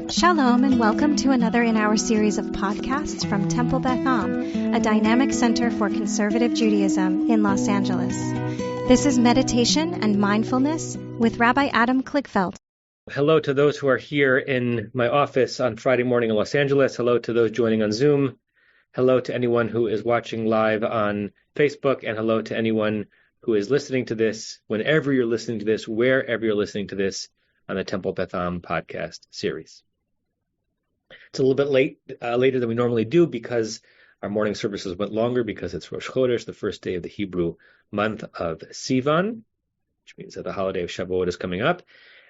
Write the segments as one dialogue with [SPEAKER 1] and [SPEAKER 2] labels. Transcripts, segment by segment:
[SPEAKER 1] Shalom and welcome to another in our series of podcasts from Temple Beth Am, a dynamic center for conservative Judaism in Los Angeles. This is Meditation and Mindfulness with Rabbi Adam Kligfeld.
[SPEAKER 2] Hello to those who are here in my office on Friday morning in Los Angeles. Hello to those joining on Zoom. Hello to anyone who is watching live on Facebook, and hello to anyone who is listening to this, whenever you're listening to this, wherever you're listening to this on the Temple Beth Am podcast series. It's a little bit later than we normally do because our morning services went longer because it's Rosh Chodesh, the first day of the Hebrew month of Sivan, which means that the holiday of Shavuot is coming up.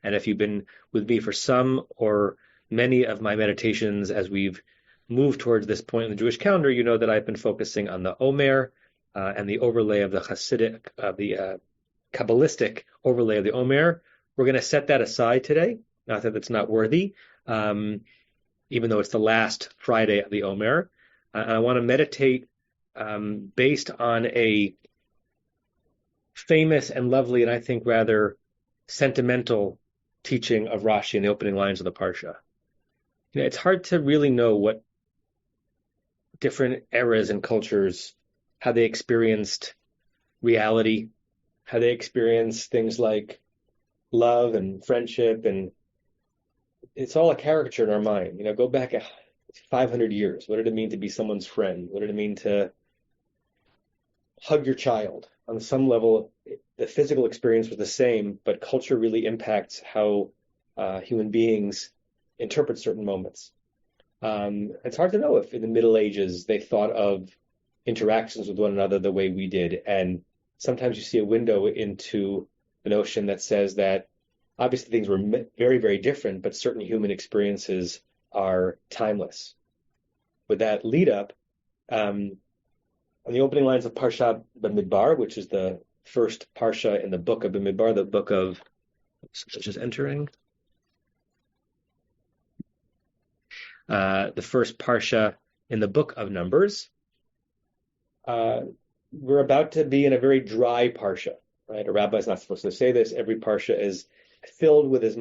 [SPEAKER 2] And if you've been with me for some or many of my meditations as we've moved towards this point in the Jewish calendar, you know that I've been focusing on the Omer and the overlay of the Hasidic, the Kabbalistic overlay of the Omer. We're going to set that aside today. Not that it's not worthy, even though it's the last Friday of the Omer. I want to meditate based on a famous and lovely, and I think rather sentimental teaching of Rashi in the opening lines of the Parsha. You know, it's hard to really know what different eras and cultures, how they experienced reality, how they experienced things like love and friendship, and it's all a caricature in our mind. You know, go back 500 years. What did it mean to be someone's friend? What did it mean to hug your child? On some level, the physical experience was the same, but culture really impacts how human beings interpret certain moments. It's hard to know if in the Middle Ages they thought of interactions with one another the way we did. And sometimes you see a window into the notion that says that obviously things were very, very different, but certain human experiences are timeless. With that lead up, on the opening lines of Parsha Bamidbar, which is the first Parsha in the book of Bamidbar, the book of, just entering, the first Parsha in the book of Numbers, we're about to be in a very dry Parsha, right? A rabbi is not supposed to say this. Every Parsha is filled with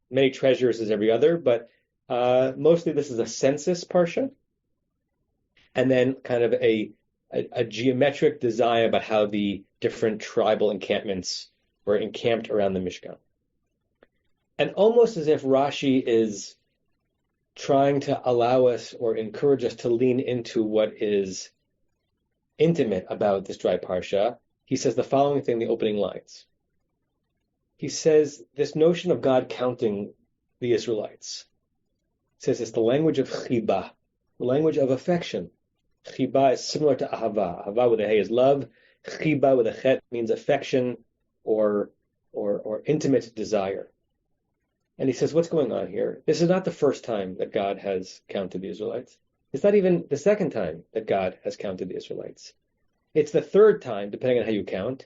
[SPEAKER 2] many treasures as every other, but mostly this is a census Parsha, and then kind of a geometric design about how the different tribal encampments were encamped around the Mishkan. And almost as if Rashi is trying to allow us or encourage us to lean into what is intimate about this dry Parsha, he says the following thing in the opening lines. He says this notion of God counting the Israelites. He says it's the language of chiba, the language of affection. Chiba is similar to ahava. Ahava with a hey is love. Chiba with a chet means affection or intimate desire. And he says, what's going on here? This is not the first time that God has counted the Israelites. It's not even the second time that God has counted the Israelites. It's the third time, depending on how you count,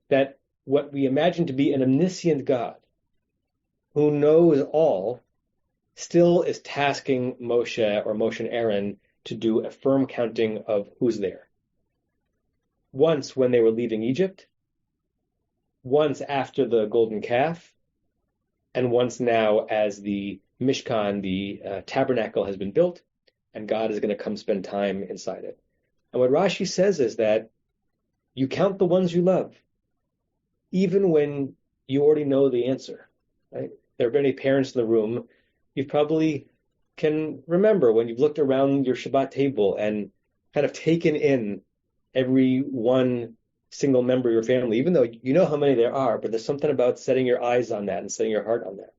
[SPEAKER 2] that what we imagine to be an omniscient God who knows all still is tasking Moshe or Moshe and Aaron to do a firm counting of who's there. Once when they were leaving Egypt, once after the golden calf, and once now as the Mishkan, the tabernacle, has been built, and God is going to come spend time inside it. And what Rashi says is that you count the ones you love, even when you already know the answer. Right? There are many parents in the room. You probably can remember when you've looked around your Shabbat table and kind of taken in every one single member of your family, even though you know how many there are, but there's something about setting your eyes on that and setting your heart on that.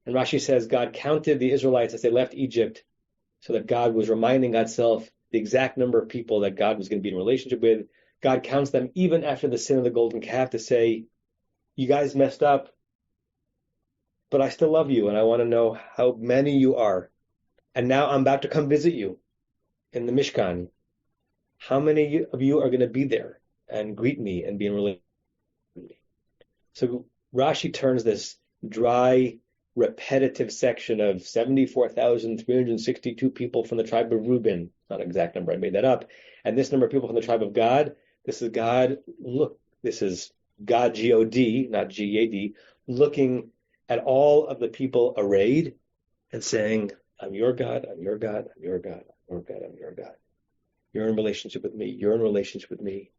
[SPEAKER 2] And Rashi says God counted the Israelites as they left Egypt so that God was reminding God's self the exact number of people that God was going to be in relationship with. God counts them even after the sin of the golden calf to say, you guys messed up, but I still love you and I want to know how many you are. And now I'm about to come visit you in the Mishkan. How many of you are going to be there and greet me and be in relationship with me? So Rashi turns this dry, repetitive section of 74,362 people from the tribe of Reuben, not an exact number, I made that up, and this number of people from the tribe of Gad. This is God, look, this is God, G-O-D, not G-A-D, looking at all of the people arrayed and saying, I'm your God, I'm your God, I'm your God, I'm your God, I'm your God. You're in relationship with me. You're in relationship with me.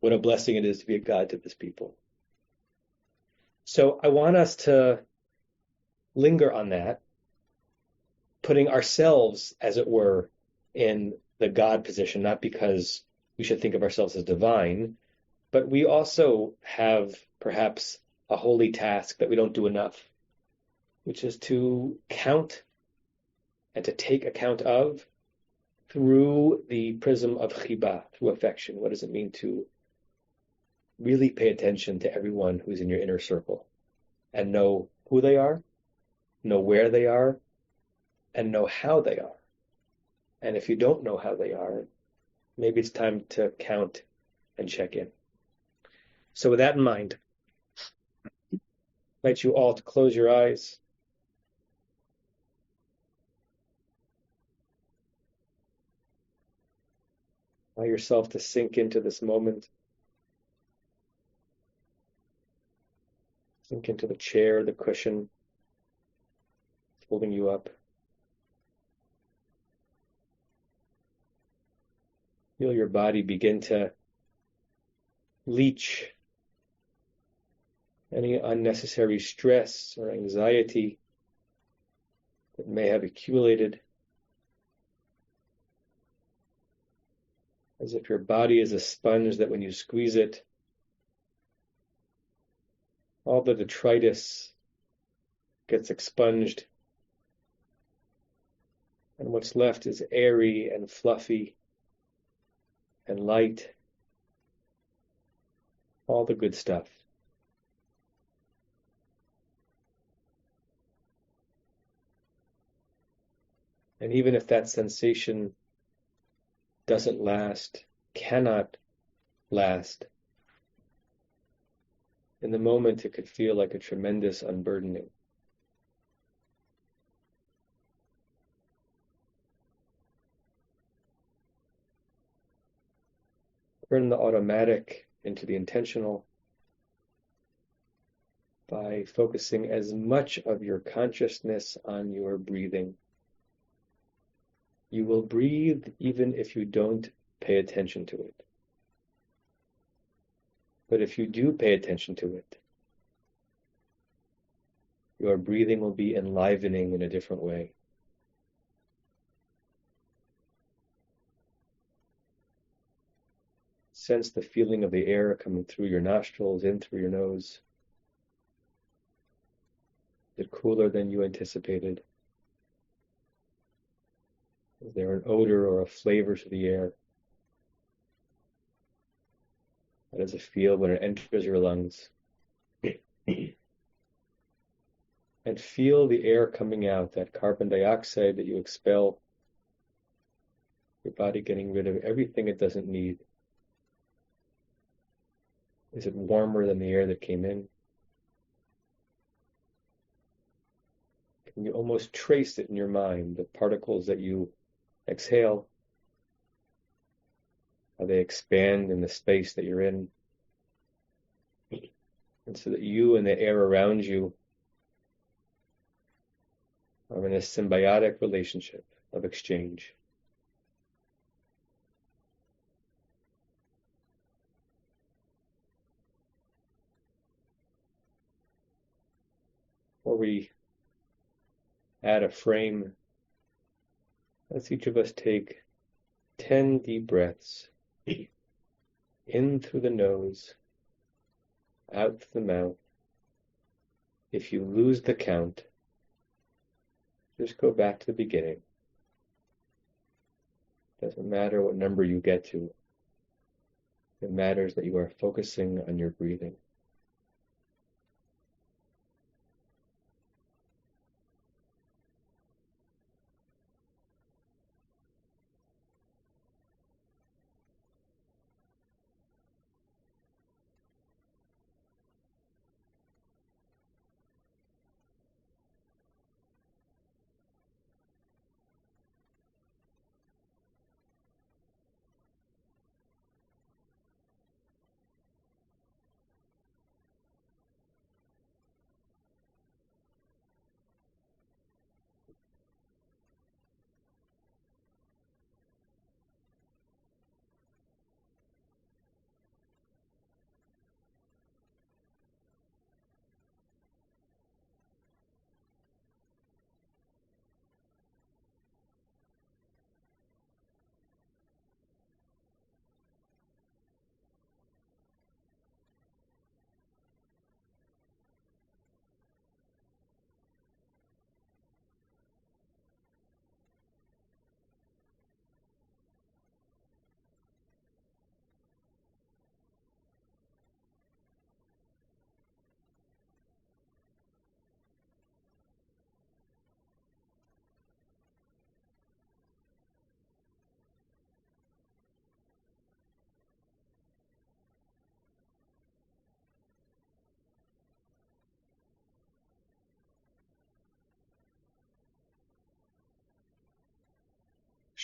[SPEAKER 2] What a blessing it is to be a God to this people. So I want us to linger on that, putting ourselves, as it were, in the God position, not because we should think of ourselves as divine, but we also have perhaps a holy task that we don't do enough, which is to count and to take account of through the prism of chiba, through affection. What does it mean to really pay attention to everyone who's in your inner circle and know who they are, know where they are, and know how they are? And if you don't know how they are, maybe it's time to count and check in. So with that in mind, I invite you all to close your eyes. Allow yourself to sink into this moment. Sink into the chair, the cushion, holding you up. Feel your body begin to leach any unnecessary stress or anxiety that may have accumulated. As if your body is a sponge that when you squeeze it, all the detritus gets expunged, and what's left is airy and fluffy and light, all the good stuff. And even if that sensation doesn't last, cannot last, in the moment it could feel like a tremendous unburdening. Turn the automatic into the intentional by focusing as much of your consciousness on your breathing. You will breathe even if you don't pay attention to it. But if you do pay attention to it, your breathing will be enlivening in a different way. Sense the feeling of the air coming through your nostrils, in through your nose. Is it cooler than you anticipated? Is there an odor or a flavor to the air? How does it feel when it enters your lungs? And feel the air coming out, that carbon dioxide that you expel, your body getting rid of everything it doesn't need. Is it warmer than the air that came in? Can you almost trace it in your mind, the particles that you exhale, how they expand in the space that you're in, and so that you and the air around you are in a symbiotic relationship of exchange. Or we add a frame. Let's each of us take 10 deep breaths in through the nose, out through the mouth. If you lose the count, just go back to the beginning. Doesn't matter what number you get to. It matters that you are focusing on your breathing.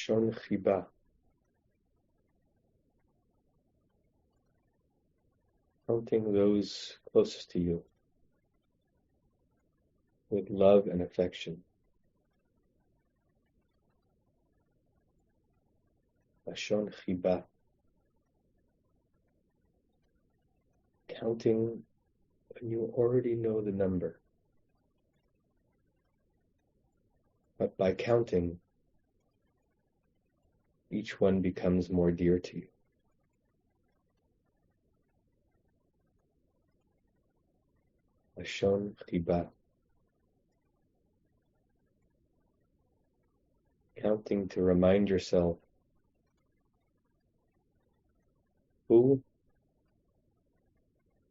[SPEAKER 2] Shon Chiba. Counting those closest to you with love and affection. Lashon Chiba. Counting when you already know the number. But by counting, each one becomes more dear to you. Lashon Chiba. Counting to remind yourself who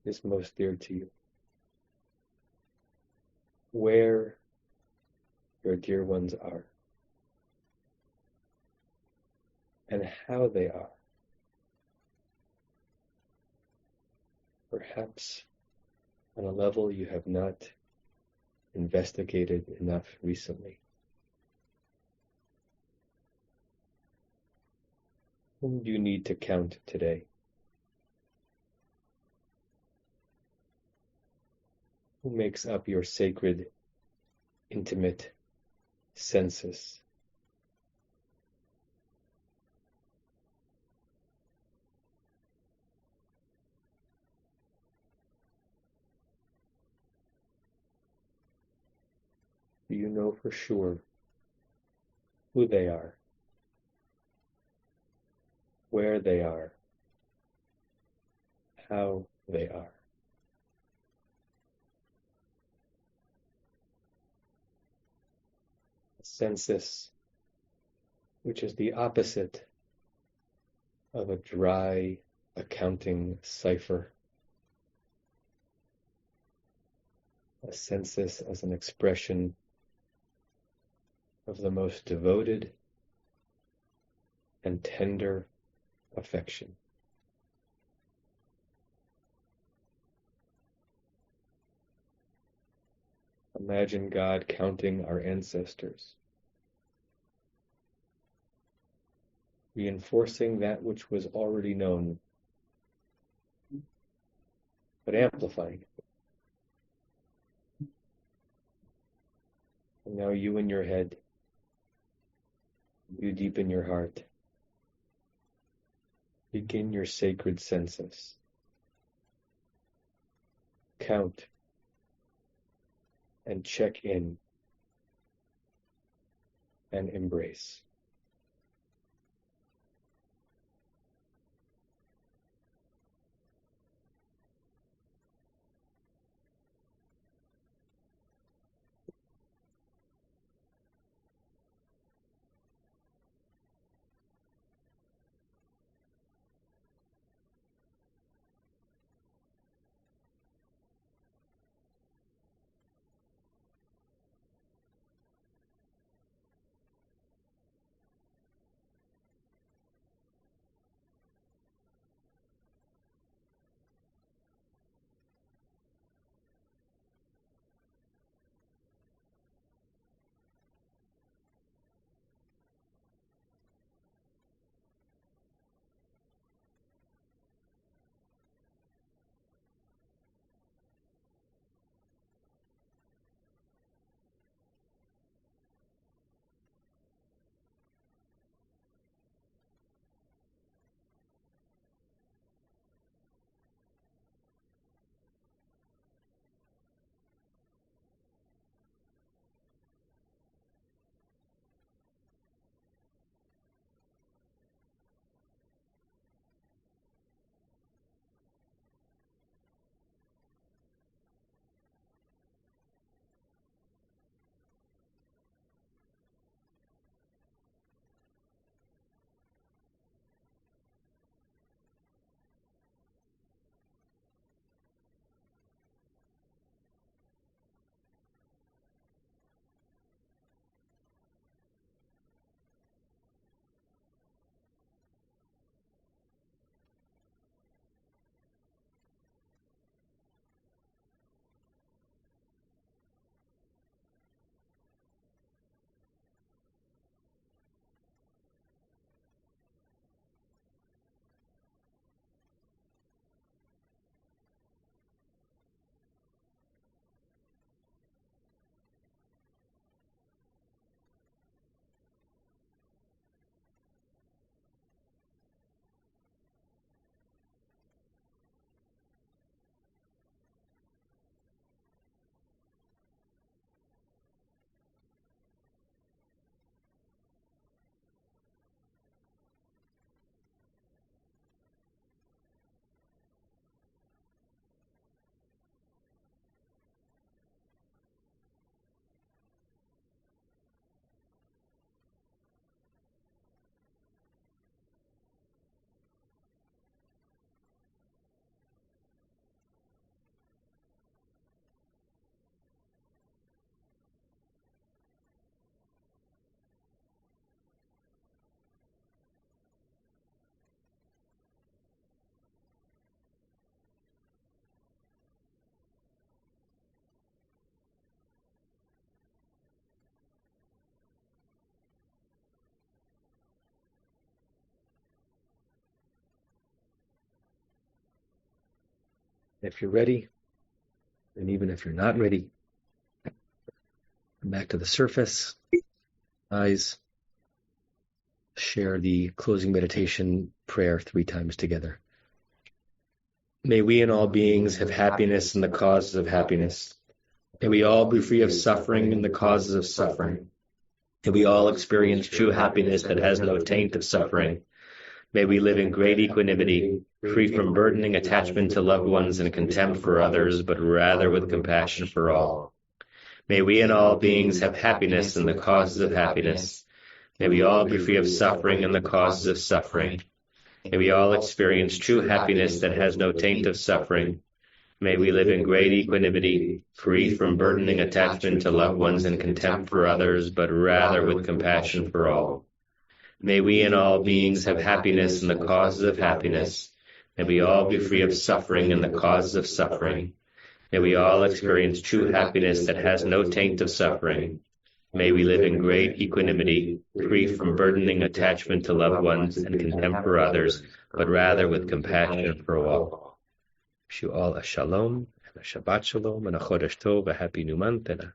[SPEAKER 2] is most dear to you, where your dear ones are, and how they are. Perhaps on a level you have not investigated enough recently. Whom do you need to count today? Who makes up your sacred, intimate census? Do you know for sure who they are, where they are, how they are? A census, which is the opposite of a dry accounting cipher. A census as an expression of the most devoted and tender affection. Imagine God counting our ancestors, reinforcing that which was already known, but amplifying it. And now you in your head, you deep in your heart, begin your sacred census. Count and check in and embrace. If you're ready, and even if you're not ready, come back to the surface, eyes, share the closing meditation prayer 3 times together. May we and all beings have happiness in the causes of happiness. May we all be free of suffering in the causes of suffering. May we all experience true happiness that has no taint of suffering. May we live in great equanimity, free from burdening attachment to loved ones and contempt for others, but rather with compassion for all. May we and all beings have happiness in the causes of happiness. May we all be free of suffering in the causes of suffering. May we all experience true happiness that has no taint of suffering. May we live in great equanimity, free from burdening attachment to loved ones and contempt for others, but rather with compassion for all. May we and all beings have happiness in the causes of happiness. May we all be free of suffering in the causes of suffering. May we all experience true happiness that has no taint of suffering. May we live in great equanimity, free from burdening attachment to loved ones and contempt for others, but rather with compassion for all. Wish you all a shalom, and a Shabbat shalom, and a Chodesh Tov, a happy new month, and a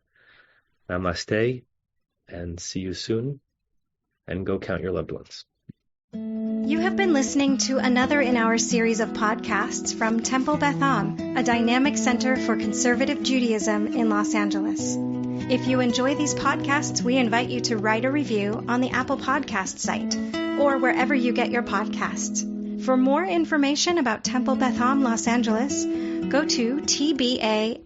[SPEAKER 2] namaste, and see you soon, and go count your loved ones.
[SPEAKER 1] You have been listening to another in our series of podcasts from Temple Beth Am, a dynamic center for conservative Judaism in Los Angeles. If you enjoy these podcasts, we invite you to write a review on the Apple Podcast site or wherever you get your podcasts. For more information about Temple Beth Am Los Angeles, go to tbala.org.